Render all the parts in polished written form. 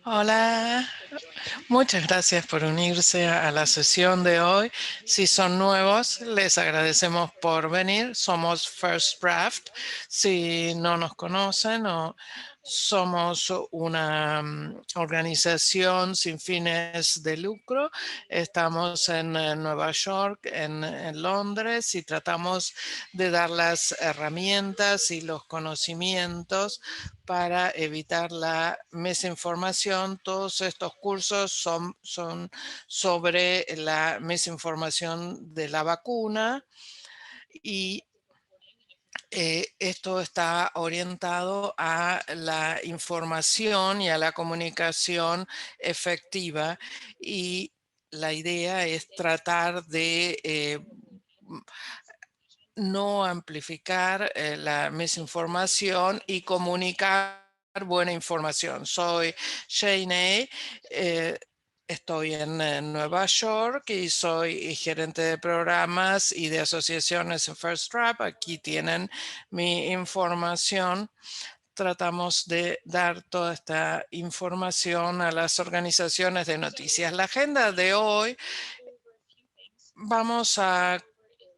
Hola, muchas gracias por unirse a la sesión de hoy. Si son nuevos, les agradecemos por venir. Somos First Draft. Si no nos conocen, somos una organización sin fines de lucro. Estamos en Nueva York, en Londres, y tratamos de dar las herramientas y los conocimientos para evitar la misinformación. Todos estos cursos son sobre la misinformación de la vacuna y esto está orientado a la información y a la comunicación efectiva, y la idea es tratar de no amplificar la misinformación y comunicar buena información. Soy Shane, estoy en Nueva York y soy gerente de programas y de asociaciones en First Trap. Aquí tienen mi información. Tratamos de dar toda esta información a las organizaciones de noticias. La agenda de hoy, vamos a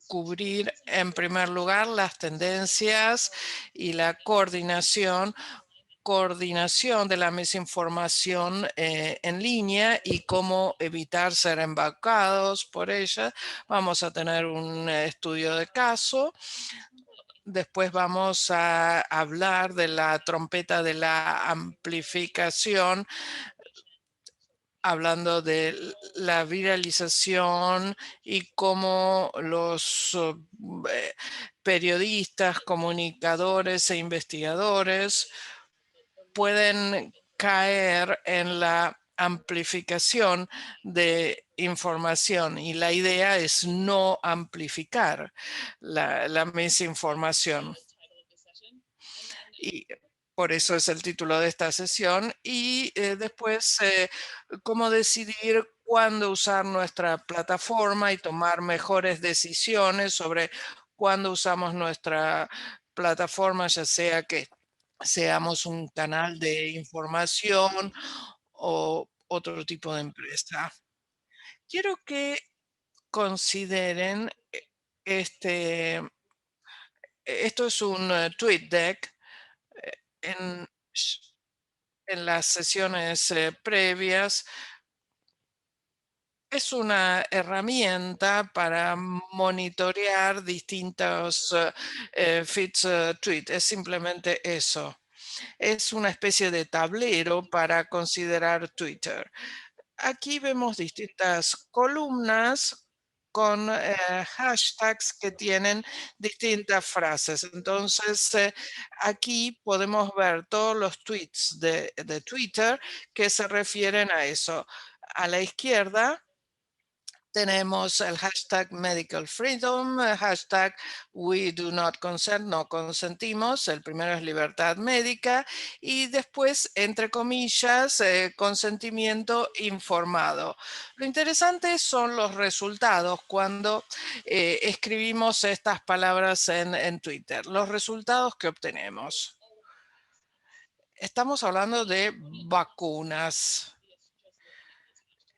cubrir en primer lugar las tendencias y la coordinación de la misinformación en línea y cómo evitar ser embaucados por ella. Vamos a tener un estudio de caso. Después vamos a hablar de la trompeta de la amplificación, hablando de la viralización y cómo los periodistas, comunicadores e investigadores pueden caer en la amplificación de información, y la idea es no amplificar la misinformación. Y por eso es el título de esta sesión. Y después, cómo decidir cuándo usar nuestra plataforma y tomar mejores decisiones sobre cuándo usamos nuestra plataforma, ya sea que seamos un canal de información o otro tipo de empresa. Quiero que consideren este, esto es un tweet deck. En, en las sesiones previas, es una herramienta para monitorear distintos feeds tweet. Es simplemente eso. Es una especie de tablero para considerar Twitter. Aquí vemos distintas columnas con hashtags que tienen distintas frases. Entonces, aquí podemos ver todos los tweets de Twitter que se refieren a eso. A la izquierda tenemos el hashtag medical freedom, el hashtag we do not consent, no consentimos. El primero es libertad médica, y después, entre comillas, consentimiento informado. Lo interesante son los resultados cuando escribimos estas palabras en Twitter. Los resultados que obtenemos. Estamos hablando de vacunas.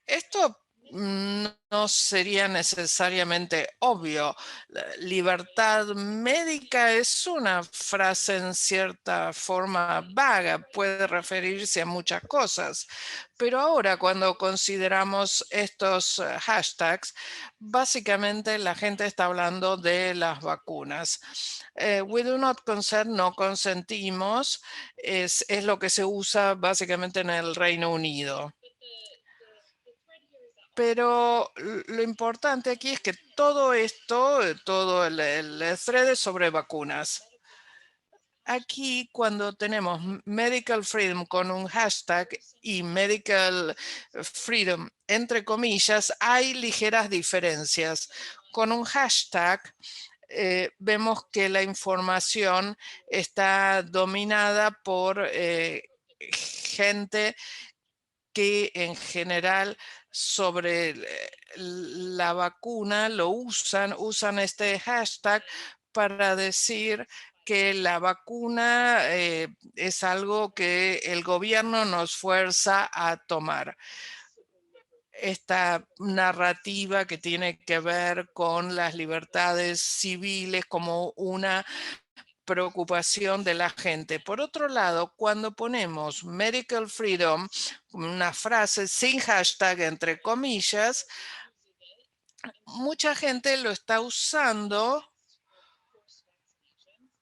Esto no sería necesariamente obvio. La libertad médica es una frase en cierta forma vaga, puede referirse a muchas cosas, pero ahora, cuando consideramos estos hashtags, básicamente la gente está hablando de las vacunas. We do not consent, no consentimos, es lo que se usa básicamente en el Reino Unido. Pero lo importante aquí es que todo esto, todo el thread es sobre vacunas. Aquí, cuando tenemos medical freedom con un hashtag y medical freedom entre comillas, hay ligeras diferencias. Con un hashtag vemos que la información está dominada por gente que en general sobre la vacuna lo usan este hashtag para decir que la vacuna es algo que el gobierno nos fuerza a tomar. Esta narrativa que tiene que ver con las libertades civiles como una preocupación de la gente. Por otro lado, cuando ponemos medical freedom, una frase sin hashtag entre comillas, mucha gente lo está usando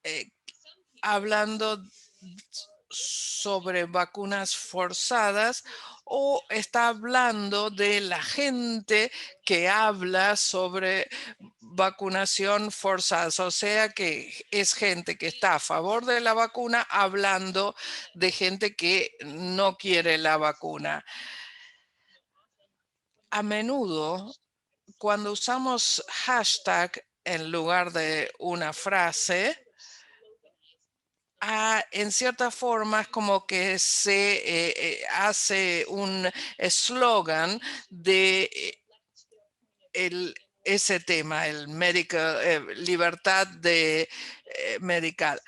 eh, hablando sobre vacunas forzadas o está hablando de la gente que habla sobre vacunación forzada, o sea que es gente que está a favor de la vacuna hablando de gente que no quiere la vacuna. A menudo, cuando usamos hashtag en lugar de una frase, en cierta forma es como que se hace un eslogan de ese tema, el medical, libertad de medical,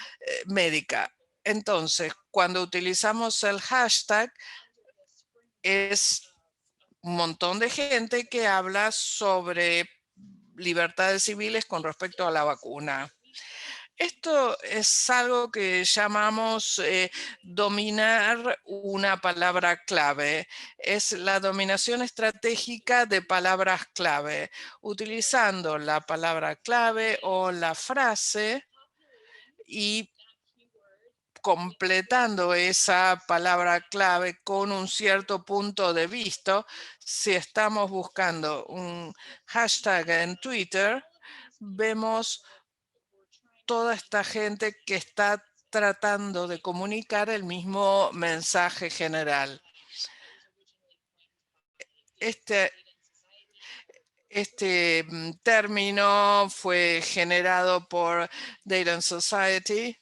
médica. Entonces, cuando utilizamos el hashtag, es un montón de gente que habla sobre libertades civiles con respecto a la vacuna. Esto es algo que llamamos dominar una palabra clave. Es la dominación estratégica de palabras clave. Utilizando la palabra clave o la frase y completando esa palabra clave con un cierto punto de vista, si estamos buscando un hashtag en Twitter, vemos toda esta gente que está tratando de comunicar el mismo mensaje general. Este, este término fue generado por Data and Society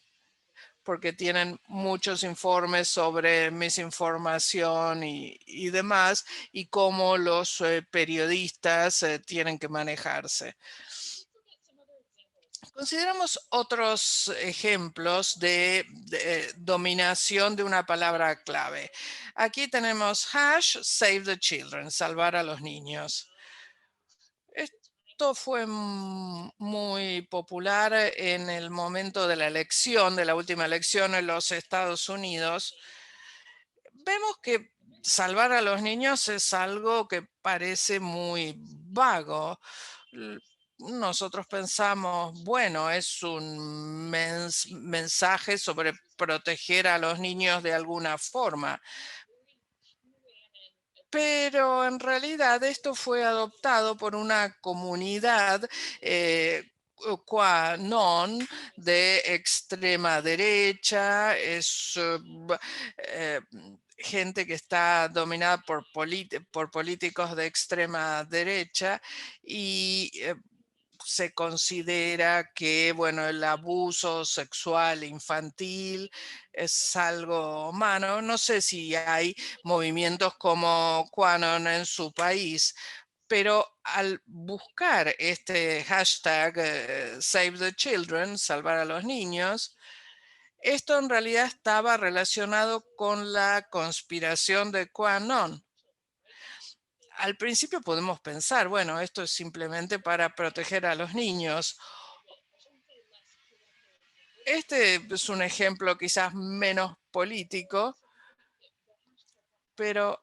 porque tienen muchos informes sobre misinformación y demás, y cómo los periodistas tienen que manejarse. Consideramos otros ejemplos de dominación de una palabra clave. Aquí tenemos hash save the children, salvar a los niños. Esto fue muy popular en el momento de la elección, de la última elección en los Estados Unidos. Vemos que salvar a los niños es algo que parece muy vago. L- Nosotros pensamos, bueno, es un mensaje sobre proteger a los niños de alguna forma, pero en realidad esto fue adoptado por una comunidad QAnon de extrema derecha, es gente que está dominada por, por políticos de extrema derecha y se considera que, bueno, el abuso sexual infantil es algo humano. No sé si hay movimientos como QAnon en su país, pero al buscar este hashtag Save the Children, salvar a los niños, esto en realidad estaba relacionado con la conspiración de QAnon. Al principio podemos pensar, bueno, esto es simplemente para proteger a los niños. Este es un ejemplo quizás menos político, pero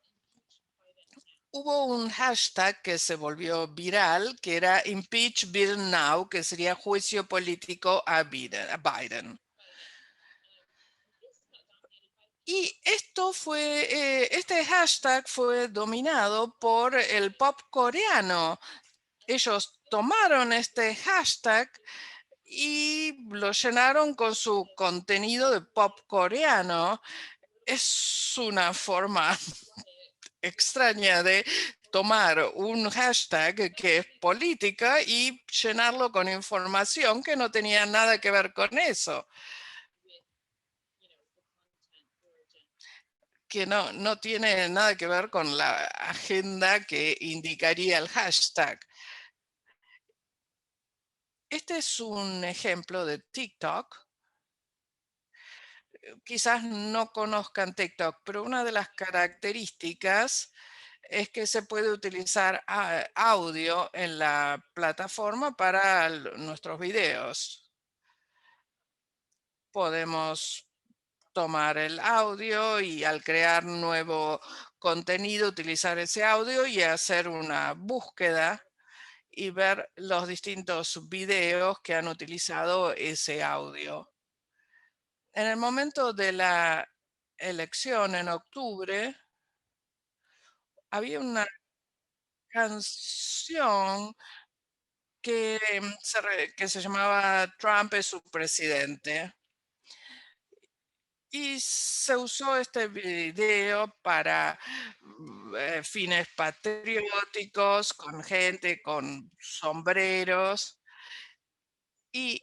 hubo un hashtag que se volvió viral, que era Impeach Bill Now, que sería juicio político a Biden. Y este hashtag fue dominado por el pop coreano. Ellos tomaron este hashtag y lo llenaron con su contenido de pop coreano. Es una forma extraña de tomar un hashtag que es política y llenarlo con información que no tenía nada que ver con eso, que no tiene nada que ver con la agenda que indicaría el hashtag. Este es un ejemplo de TikTok quizás no conozcan TikTok, pero una de las características es que se puede utilizar audio en la plataforma para nuestros videos. Podemos tomar el audio y al crear nuevo contenido, utilizar ese audio y hacer una búsqueda y ver los distintos videos que han utilizado ese audio. En el momento de la elección en octubre, había una canción que se llamaba Trump es su presidente. Y se usó este video para fines patrióticos, con gente con sombreros y,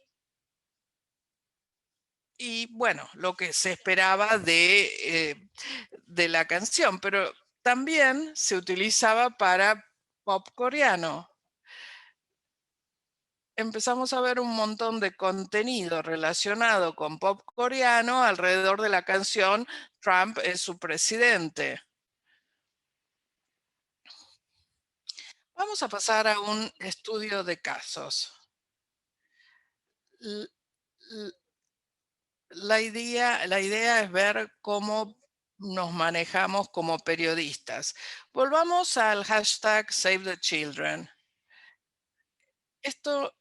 y bueno, lo que se esperaba de la canción, pero también se utilizaba para pop coreano. Empezamos a ver un montón de contenido relacionado con pop coreano alrededor de la canción Trump es su presidente. Vamos a pasar a un estudio de casos. L- l- la idea es ver cómo nos manejamos como periodistas. Volvamos al hashtag Save the Children. Esto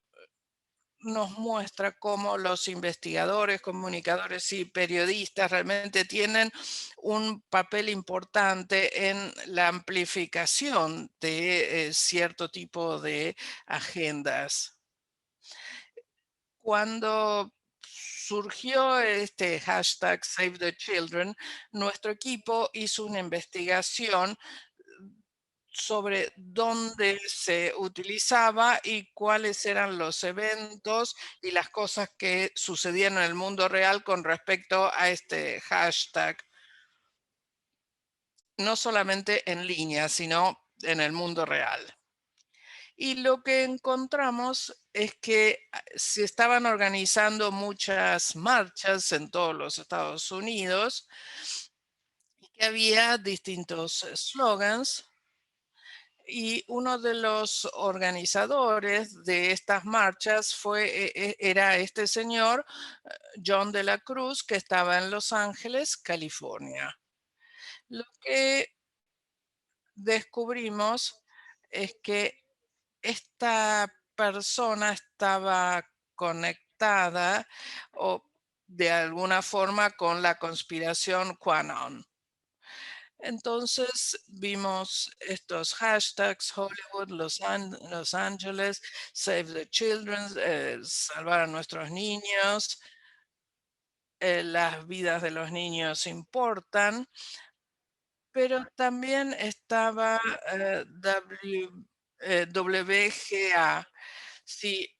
nos muestra cómo los investigadores, comunicadores y periodistas realmente tienen un papel importante en la amplificación de cierto tipo de agendas. Cuando surgió este hashtag Save the Children, nuestro equipo hizo una investigación sobre dónde se utilizaba y cuáles eran los eventos y las cosas que sucedían en el mundo real con respecto a este hashtag, no solamente en línea, sino en el mundo real. Y lo que encontramos es que se estaban organizando muchas marchas en todos los Estados Unidos y que había distintos slogans y uno de los organizadores de estas marchas era este señor, John de la Cruz, que estaba en Los Ángeles, California. Lo que descubrimos es que esta persona estaba conectada o de alguna forma con la conspiración QAnon. Entonces vimos estos hashtags Hollywood, Los Ángeles, Save the Children, salvar a nuestros niños, las vidas de los niños importan, pero también estaba WGA. Si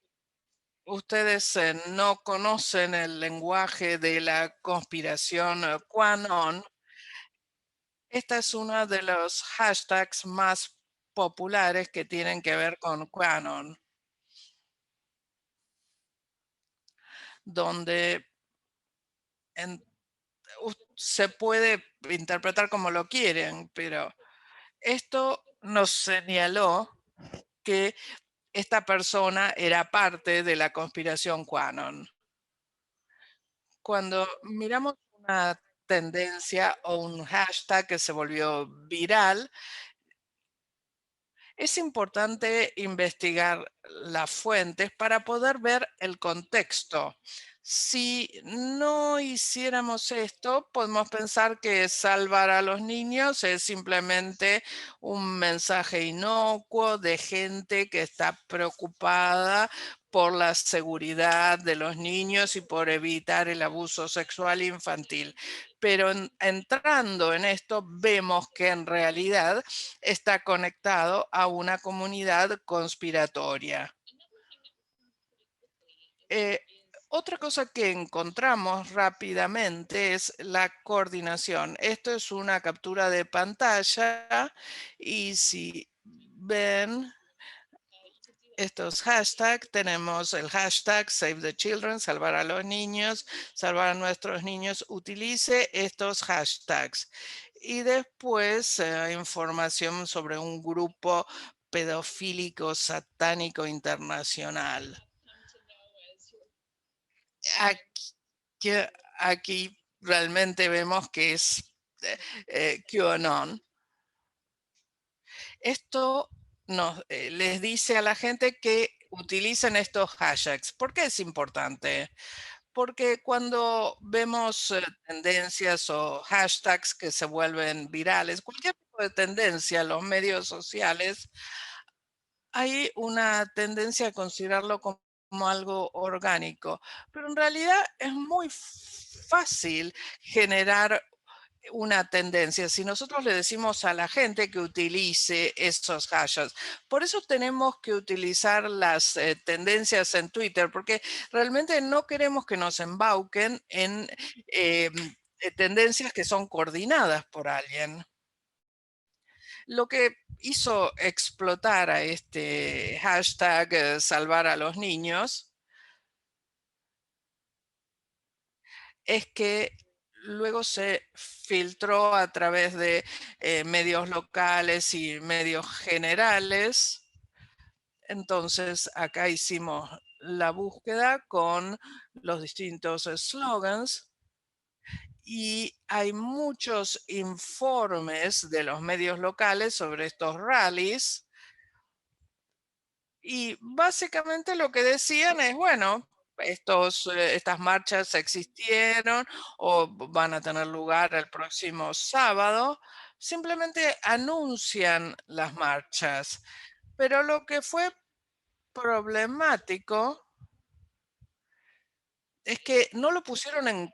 ustedes no conocen el lenguaje de la conspiración QAnon, esta es una de los hashtags más populares que tienen que ver con QAnon, donde en- se puede interpretar como lo quieren, pero esto nos señaló que esta persona era parte de la conspiración QAnon. Cuando miramos una tendencia o un hashtag que se volvió viral, es importante investigar las fuentes para poder ver el contexto. Si no hiciéramos esto, podemos pensar que salvar a los niños es simplemente un mensaje inocuo de gente que está preocupada por la seguridad de los niños y por evitar el abuso sexual infantil. Pero entrando en esto, vemos que en realidad está conectado a una comunidad conspiratoria. Eh, Otra cosa que encontramos rápidamente es la coordinación. Esto es una captura de pantalla y si ven, estos hashtags. Tenemos el hashtag Save the Children, salvar a los niños, salvar a nuestros niños. Utilice estos hashtags. Y después información sobre un grupo pedofílico satánico internacional. Aquí, aquí realmente vemos que es QAnon. Esto les dice a la gente que utilicen estos hashtags. ¿Por qué es importante? Porque cuando vemos tendencias o hashtags que se vuelven virales, cualquier tipo de tendencia en los medios sociales, hay una tendencia a considerarlo como algo orgánico, pero en realidad es muy fácil generar una tendencia, si nosotros le decimos a la gente que utilice esos hashtags. Por eso tenemos que utilizar las tendencias en Twitter, porque realmente no queremos que nos embauquen en tendencias que son coordinadas por alguien. Lo que hizo explotar a este hashtag salvar a los niños es que luego se filtró a través de medios locales y medios generales. Entonces, acá hicimos la búsqueda con los distintos slogans y hay muchos informes de los medios locales sobre estos rallies. Y básicamente lo que decían es, bueno, estas marchas existieron o van a tener lugar el próximo sábado. Simplemente anuncian las marchas. Pero lo que fue problemático es que no lo pusieron en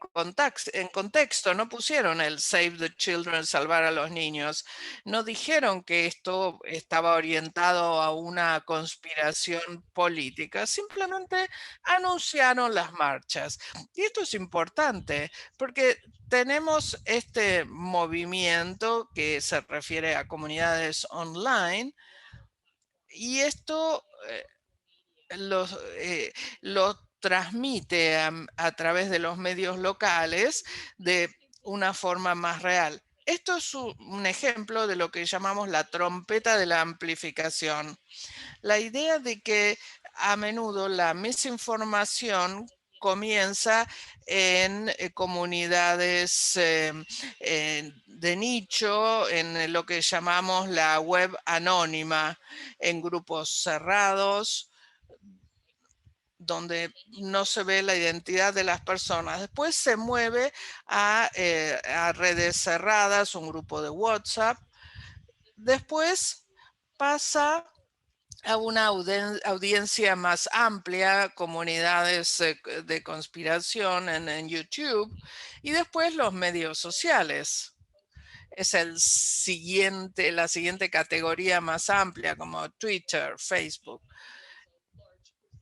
contexto, no pusieron el Save the Children, salvar a los niños. No dijeron que esto estaba orientado a una conspiración política, simplemente anunciaron las marchas. Y esto es importante porque tenemos este movimiento que se refiere a comunidades online y esto los, lo transmite a través de los medios locales de una forma más real. Esto es un ejemplo de lo que llamamos la trompeta de la amplificación. La idea de que a menudo la misinformación comienza en comunidades de nicho, en lo que llamamos la web anónima, en grupos cerrados, donde no se ve la identidad de las personas. Después se mueve a redes cerradas, un grupo de WhatsApp. Después pasa a una audiencia más amplia, comunidades de conspiración en YouTube y después los medios sociales. Es la siguiente categoría más amplia como Twitter, Facebook.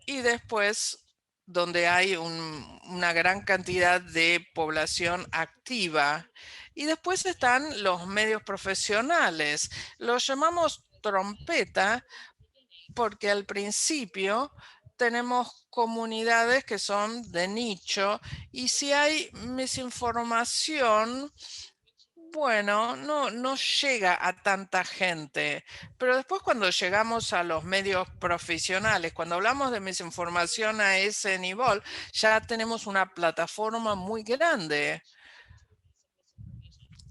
Y después donde hay una gran cantidad de población activa. Y después están los medios profesionales. Los llamamos trompeta porque al principio tenemos comunidades que son de nicho y si hay misinformación, bueno, no llega a tanta gente, pero después cuando llegamos a los medios profesionales, cuando hablamos de misinformación a ese nivel, ya tenemos una plataforma muy grande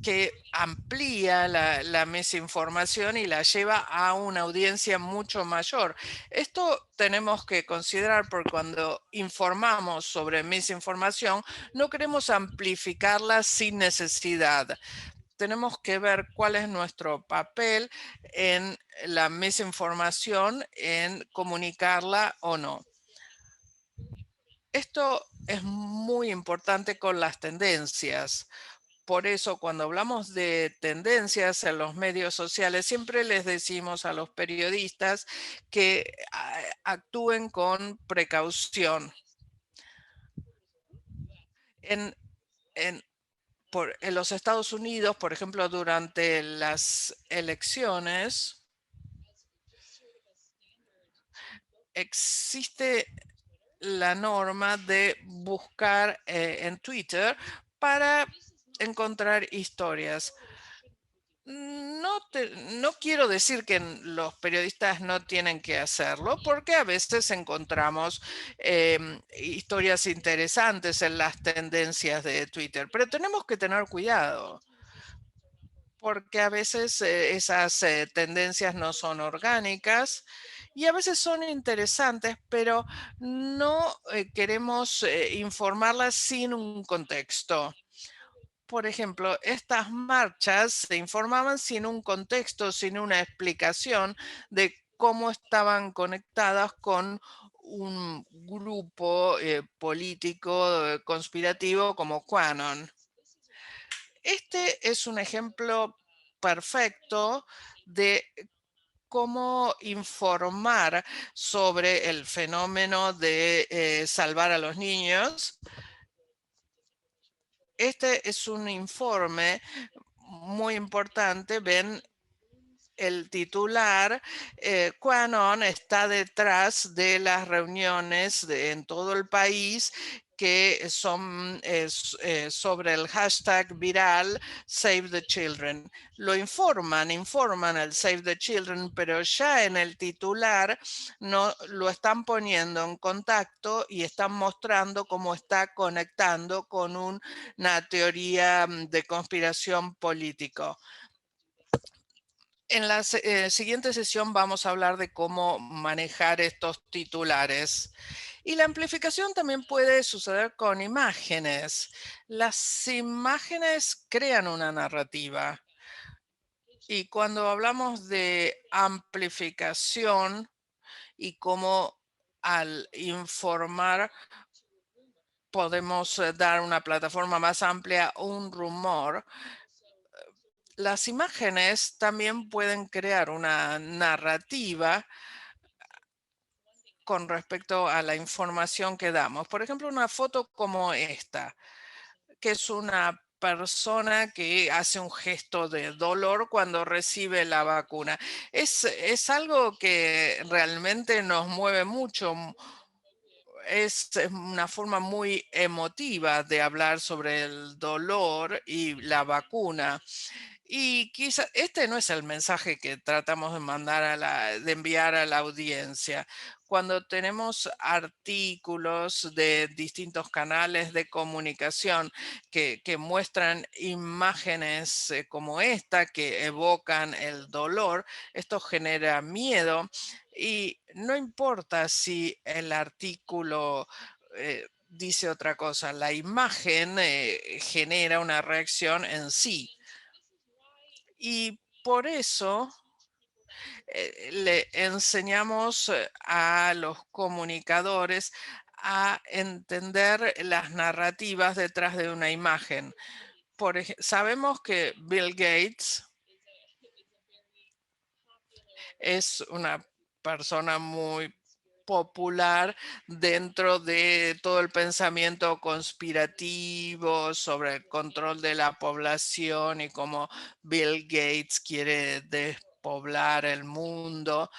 que amplía la misinformación y la lleva a una audiencia mucho mayor. Esto tenemos que considerar porque cuando informamos sobre misinformación, no queremos amplificarla sin necesidad. Tenemos que ver cuál es nuestro papel en la misinformación, en comunicarla o no. Esto es muy importante con las tendencias. Por eso, cuando hablamos de tendencias en los medios sociales, siempre les decimos a los periodistas que actúen con precaución. En, en, en los Estados Unidos, por ejemplo, durante las elecciones, existe la norma de buscar en Twitter para encontrar historias. No quiero decir que los periodistas no tienen que hacerlo, porque a veces encontramos historias interesantes en las tendencias de Twitter, pero tenemos que tener cuidado, porque a veces esas tendencias no son orgánicas y a veces son interesantes, pero no queremos informarlas sin un contexto. Por ejemplo, estas marchas se informaban sin un contexto, sin una explicación de cómo estaban conectadas con un grupo político conspirativo como QAnon. Este es un ejemplo perfecto de cómo informar sobre el fenómeno de salvar a los niños. Este es un informe muy importante. Ven el titular, QAnon está detrás de las reuniones en todo el país que son sobre el hashtag viral Save the Children. Lo informan al Save the Children, pero ya en el titular no lo están poniendo en contacto y están mostrando cómo está conectando con una teoría de conspiración político. En la siguiente sesión vamos a hablar de cómo manejar estos titulares. Y la amplificación también puede suceder con imágenes. Las imágenes crean una narrativa. Y cuando hablamos de amplificación y cómo al informar podemos dar una plataforma más amplia o un rumor, las imágenes también pueden crear una narrativa con respecto a la información que damos. Por ejemplo, una foto como esta, que es una persona que hace un gesto de dolor cuando recibe la vacuna. Es algo que realmente nos mueve mucho. Es una forma muy emotiva de hablar sobre el dolor y la vacuna. Y quizá este no es el mensaje que tratamos de mandar de enviar a la audiencia. Cuando tenemos artículos de distintos canales de comunicación que muestran imágenes como esta, que evocan el dolor, esto genera miedo y no importa si el artículo dice otra cosa, la imagen genera una reacción en sí. Y por eso le enseñamos a los comunicadores a entender las narrativas detrás de una imagen. Sabemos que Bill Gates es una persona muy popular dentro de todo el pensamiento conspirativo sobre el control de la población y cómo Bill Gates quiere despoblar el mundo.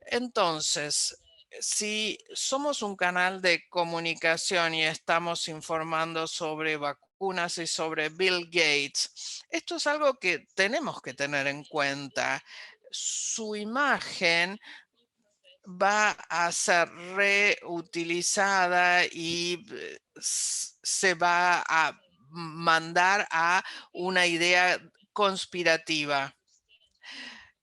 Entonces, si somos un canal de comunicación y estamos informando sobre vacunas y sobre Bill Gates, esto es algo que tenemos que tener en cuenta. Su imagen va a ser reutilizada y se va a mandar a una idea conspirativa.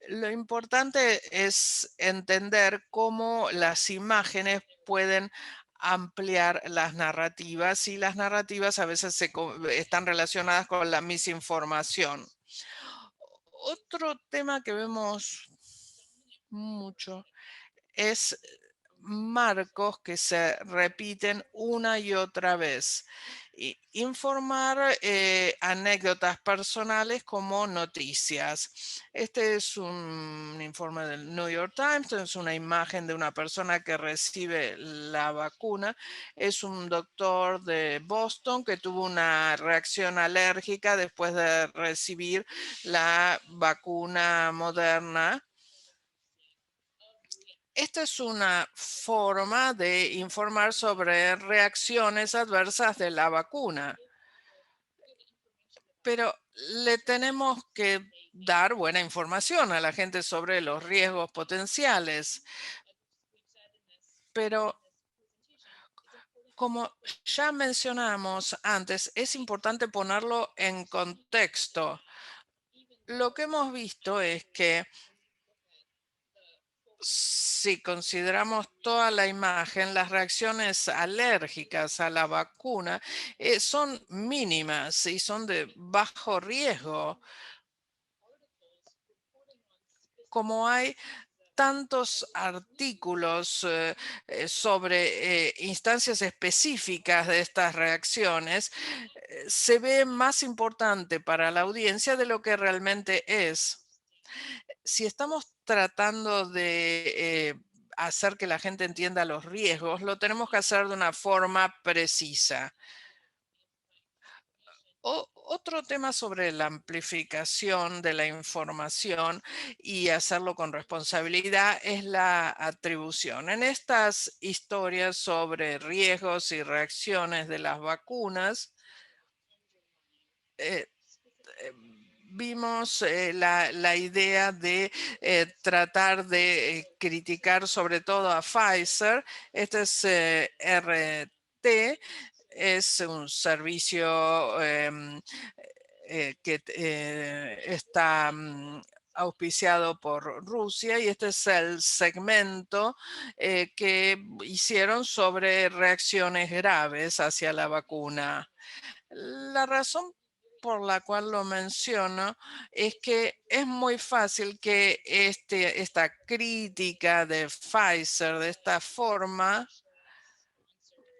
Lo importante es entender cómo las imágenes pueden ampliar las narrativas y las narrativas a veces están relacionadas con la misinformación. Otro tema que vemos mucho es marcos que se repiten una y otra vez. Informar anécdotas personales como noticias. Este es un informe del New York Times, es una imagen de una persona que recibe la vacuna. Es un doctor de Boston que tuvo una reacción alérgica después de recibir la vacuna Moderna esta es una forma de informar sobre reacciones adversas de la vacuna, pero le tenemos que dar buena información a la gente sobre los riesgos potenciales. Pero como ya mencionamos antes, es importante ponerlo en contexto. Lo que hemos visto es que si consideramos toda la imagen, las reacciones alérgicas a la vacuna son mínimas y son de bajo riesgo. Como hay tantos artículos sobre instancias específicas de estas reacciones, se ve más importante para la audiencia de lo que realmente es. Si estamos tratando de hacer que la gente entienda los riesgos, lo tenemos que hacer de una forma precisa. Otro tema sobre la amplificación de la información y hacerlo con responsabilidad es la atribución. En estas historias sobre riesgos y reacciones de las vacunas, eh, eh, vimos la idea de tratar de criticar sobre todo a Pfizer. Este es RT, es un servicio que está auspiciado por Rusia y este es el segmento que hicieron sobre reacciones graves hacia la vacuna. La razón por la cual lo menciono es que es muy fácil que esta crítica de Pfizer de esta forma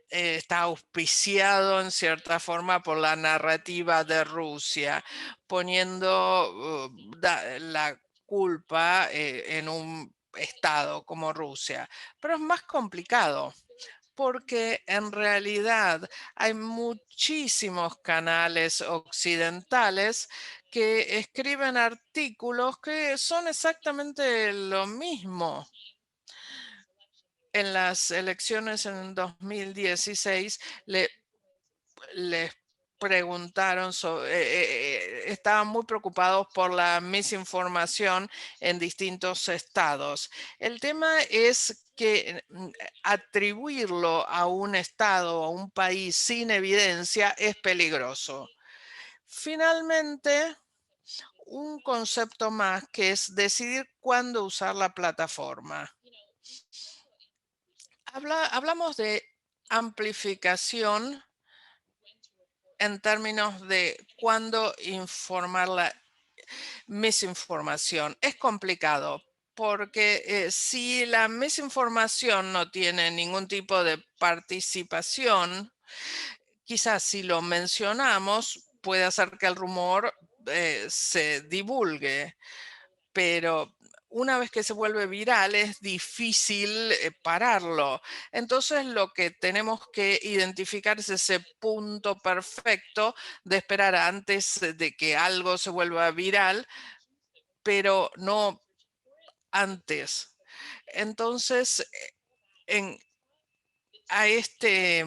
está auspiciado en cierta forma por la narrativa de Rusia, poniendo la culpa en un estado como Rusia. Pero es más complicado porque en realidad hay muchísimos canales occidentales que escriben artículos que son exactamente lo mismo. En las elecciones en 2016 les preguntaron, estaban muy preocupados por la misinformación en distintos estados. El tema es que atribuirlo a un estado o a un país sin evidencia es peligroso. Finalmente, un concepto más que es decidir cuándo usar la plataforma. Hablamos de amplificación en términos de cuándo informar la misinformación. Es complicado porque si la misinformación no tiene ningún tipo de participación, quizás si lo mencionamos puede hacer que el rumor se divulgue, pero una vez que se vuelve viral es difícil pararlo. Entonces lo que tenemos que identificar es ese punto perfecto de esperar antes de que algo se vuelva viral, pero no antes. Entonces, en, a este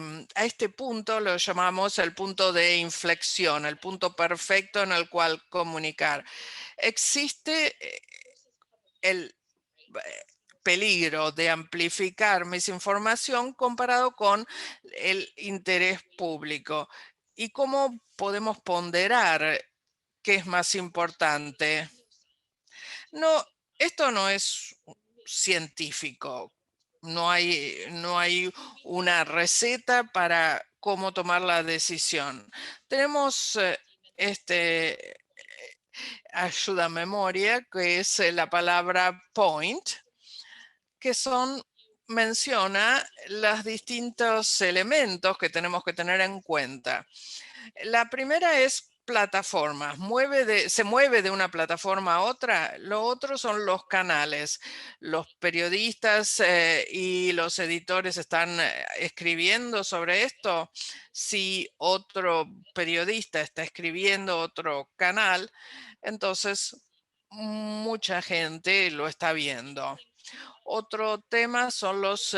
punto lo llamamos el punto de inflexión, el punto perfecto en el cual comunicar. Existe el peligro de amplificar misinformación comparado con el interés público. ¿Y cómo podemos ponderar qué es más importante? No, esto no es científico. No hay una receta para cómo tomar la decisión. Tenemos ayuda a memoria, que es la palabra point, que menciona los distintos elementos que tenemos que tener en cuenta. La primera es plataformas, se mueve de una plataforma a otra. Lo otro son los canales. Los periodistas y los editores están escribiendo sobre esto. Si otro periodista está escribiendo otro canal, entonces mucha gente lo está viendo. Otro tema son los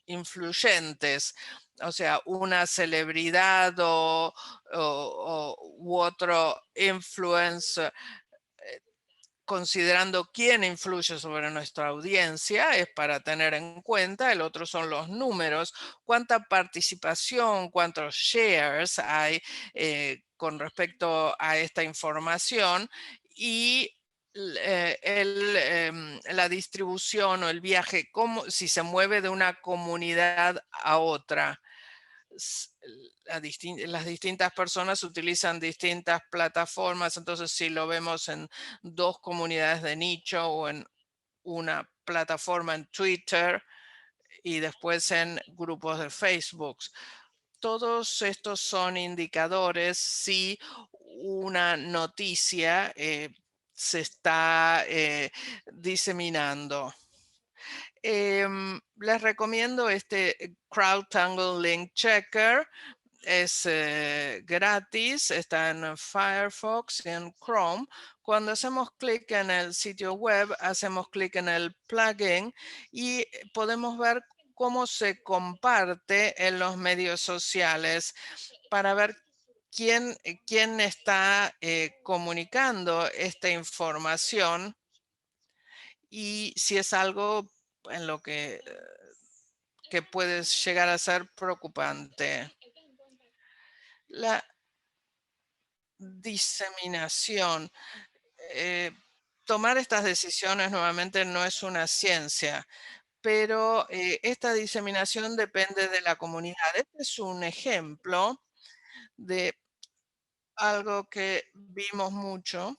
influyentes, o sea, una celebridad u otro influencer, considerando quién influye sobre nuestra audiencia, es para tener en cuenta. El otro son los números, cuánta participación, cuántos shares hay con respecto a esta información y la distribución o el viaje, si se mueve de una comunidad a otra. Las distintas personas utilizan distintas plataformas, entonces si lo vemos en dos comunidades de nicho o en una plataforma en Twitter y después en grupos de Facebook. Todos estos son indicadores si una noticia se está diseminando. Les recomiendo este CrowdTangle Link Checker. Es gratis, está en Firefox y en Chrome. Cuando hacemos clic en el sitio web, hacemos clic en el plugin y podemos ver cómo se comparte en los medios sociales para ver quién está comunicando esta información y si es algo en lo que puede llegar a ser preocupante. La diseminación. eh, Tomar estas decisiones nuevamente no es una ciencia, pero esta diseminación depende de la comunidad. Este es un ejemplo de algo que vimos mucho.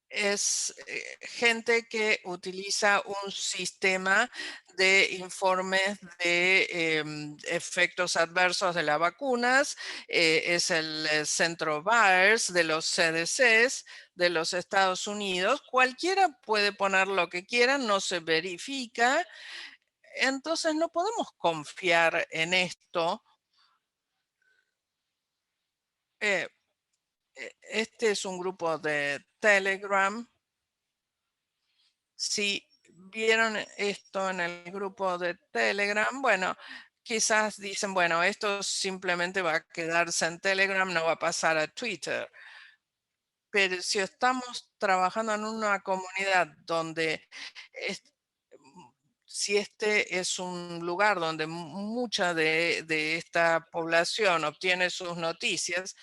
Es gente que utiliza un sistema de informes de efectos adversos de las vacunas. Es el centro VAERS de los CDCs de los Estados Unidos. Cualquiera puede poner lo que quiera, no se verifica. Entonces no podemos confiar en esto. Eh, este es un grupo de Telegram. Si vieron esto en el grupo de Telegram, bueno, quizás dicen, bueno, esto simplemente va a quedarse en Telegram, no va a pasar a Twitter. Pero si estamos trabajando en una comunidad donde es- si este es un lugar donde mucha de esta población obtiene sus noticias,